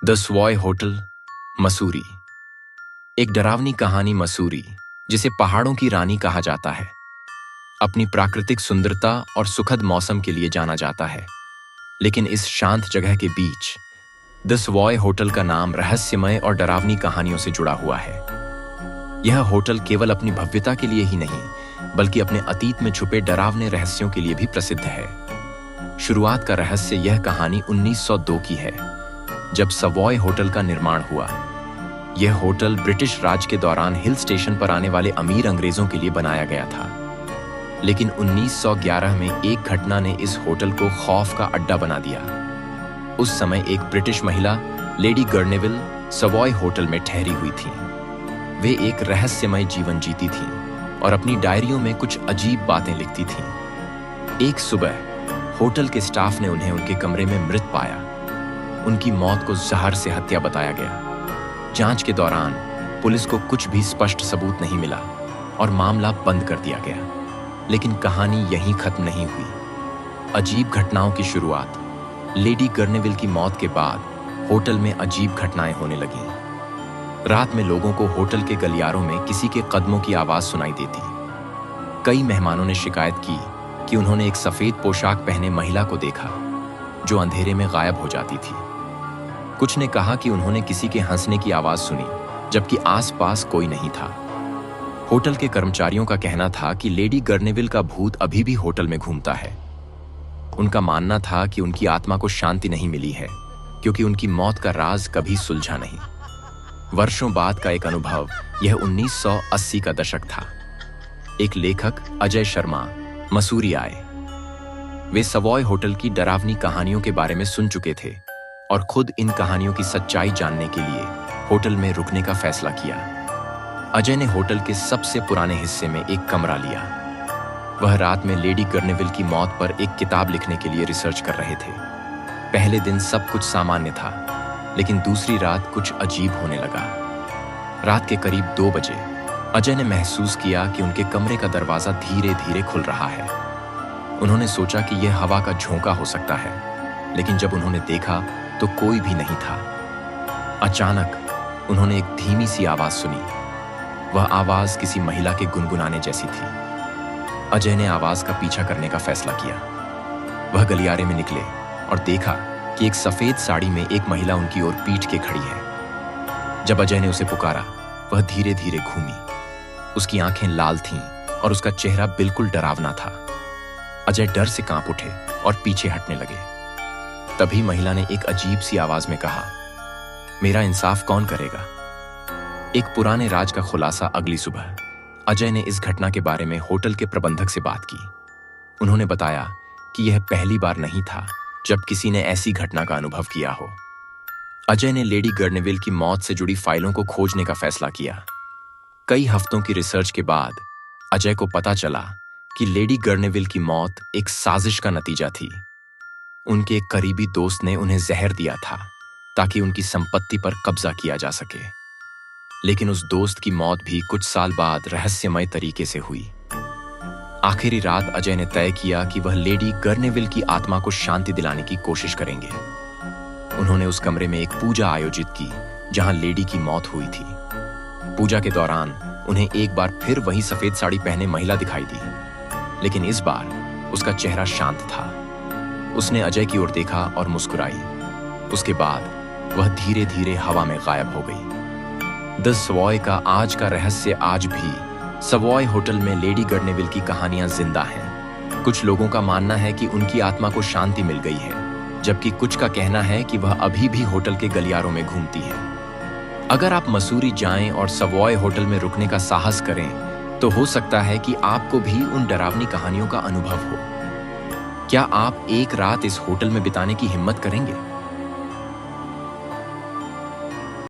The स्वॉय hotel, Mussoorie. एक डरावनी कहानी मसूरी, जिसे पहाड़ों की रानी कहा जाता है, अपनी प्राकृतिक सुंदरता और सुखद मौसम के लिए जाना जाता है। लेकिन इस शांत जगह के बीच द स्वॉय होटल का नाम रहस्यमय और डरावनी कहानियों से जुड़ा हुआ है। यह होटल केवल अपनी भव्यता के लिए ही नहीं, बल्कि अपने अतीत में छुपे डरावने रहस्यों के लिए भी प्रसिद्ध है। शुरुआत का रहस्य यह कहानी 1902 की है, जब सवॉय होटल का निर्माण हुआ। यह होटल ब्रिटिश राज के दौरान हिल स्टेशन पर आने वाले अमीर अंग्रेजों के लिए बनाया गया था। लेकिन 1911 में एक घटना ने इस होटल को खौफ का अड्डा बना दिया। उस समय एक ब्रिटिश महिला, लेडी गर्नेविल, सवॉय होटल में ठहरी हुई थी। वे एक रहस्यमय जीवन जीती थीं और अपनी डायरियों में कुछ अजीब बातें लिखती थीं। एक सुबह होटल के स्टाफ ने उन्हें उनके कमरे में मृत पाया। उनकी मौत को जहर से हत्या बताया गया। जांच के दौरान पुलिस को कुछ भी स्पष्ट सबूत नहीं मिला और मामला बंद कर दिया गया। लेकिन कहानी यहीं खत्म नहीं हुई। अजीब घटनाओं की शुरुआत। लेडी गर्नेविल की मौत के बाद होटल में अजीब घटनाएं होने लगीं। रात में लोगों को होटल के गलियारों में किसी के कदमों की आवाज सुनाई देती। कई मेहमानों ने शिकायत की कि उन्होंने एक सफेद पोशाक पहने महिला को देखा, जो अंधेरे में गायब हो जाती थी। कुछ ने कहा कि उन्होंने किसी के हंसने की आवाज सुनी, जबकि आसपास कोई नहीं था। होटल के कर्मचारियों का कहना था कि लेडी गर्नेविल का भूत अभी भी होटल में घूमता है। उनका मानना था कि उनकी आत्मा को शांति नहीं मिली है, क्योंकि उनकी मौत का राज कभी सुलझा नहीं। वर्षों बाद का एक अनुभव, यह 1980 का दशक था। एक लेखक, अजय शर्मा, मसूरी आए। वे सवॉय होटल की डरावनी कहानियों के बारे में सुन चुके थे और खुद इन कहानियों की सच्चाई जानने के लिए होटल में रुकने का फैसला किया। अजय ने होटल के सबसे पुराने हिस्से में एक कमरा लिया। वह रात में लेडी गर्नेविल की मौत पर एक किताब लिखने के लिए रिसर्च कर रहे थे। पहले दिन सब कुछ सामान्य था, लेकिन दूसरी रात कुछ अजीब होने लगा। रात के करीब 2 बजे अजय ने महसूस किया कि उनके कमरे का दरवाजा धीरे धीरे खुल रहा है। उन्होंने सोचा कि यह हवा का झोंका हो सकता है, लेकिन जब उन्होंने देखा तो कोई भी नहीं था। अचानक उन्होंने एक धीमी सी आवाज सुनी। वह आवाज किसी महिला के गुनगुनाने जैसी थी। अजय ने आवाज का पीछा करने का फैसला किया। वह गलियारे में निकले और देखा कि एक सफेद साड़ी में एक महिला उनकी ओर पीट के खड़ी है। जब अजय ने उसे पुकारा, वह धीरे धीरे घूमी। उसकी आंखें लाल थीं और उसका चेहरा बिल्कुल डरावना था। अजय डर से कांप उठे और पीछे हटने लगे। तभी महिला ने एक अजीब सी आवाज में कहा, मेरा इंसाफ कौन करेगा? एक पुराने राज का खुलासा। अगली सुबह अजय ने इस घटना के बारे में होटल के प्रबंधक से बात की। उन्होंने बताया कि यह पहली बार नहीं था जब किसी ने ऐसी घटना का अनुभव किया हो। अजय ने लेडी गर्नेविल की मौत से जुड़ी फाइलों को खोजने का फैसला किया। कई हफ्तों की रिसर्च के बाद अजय को पता चला कि लेडी गर्नेविल की मौत एक साजिश का नतीजा थी। उनके एक करीबी दोस्त ने उन्हें जहर दिया था ताकि उनकी संपत्ति पर कब्जा किया जा सके। लेकिन उस दोस्त की मौत भी कुछ साल बाद रहस्यमय तरीके से हुई। आखिरी रात अजय ने तय किया कि वह लेडी गर्नेविल की आत्मा को शांति दिलाने की कोशिश करेंगे। उन्होंने उस कमरे में एक पूजा आयोजित की जहां लेडी की मौत हुई थी। पूजा के दौरान उन्हें एक बार फिर वही सफेद साड़ी पहने महिला दिखाई दी, लेकिन इस बार उसका चेहरा शांत था। उसने अजय की ओर देखा और मुस्कुराई। उसके बाद वह धीरे धीरे हवा में गायब हो गई। द स्वॉय का आज का रहस्य। आज भी सवॉय होटल में लेडी गर्नेविल की कहानियां जिंदा हैं। कुछ लोगों का मानना है कि उनकी आत्मा को शांति मिल गई है, जबकि कुछ का कहना है कि वह अभी भी होटल के गलियारों में घूमती है। अगर आप मसूरी जाएं और सवॉय होटल में रुकने का साहस करें, तो हो सकता है कि आपको भी उन डरावनी कहानियों का अनुभव हो। क्या आप एक रात इस होटल में बिताने की हिम्मत करेंगे?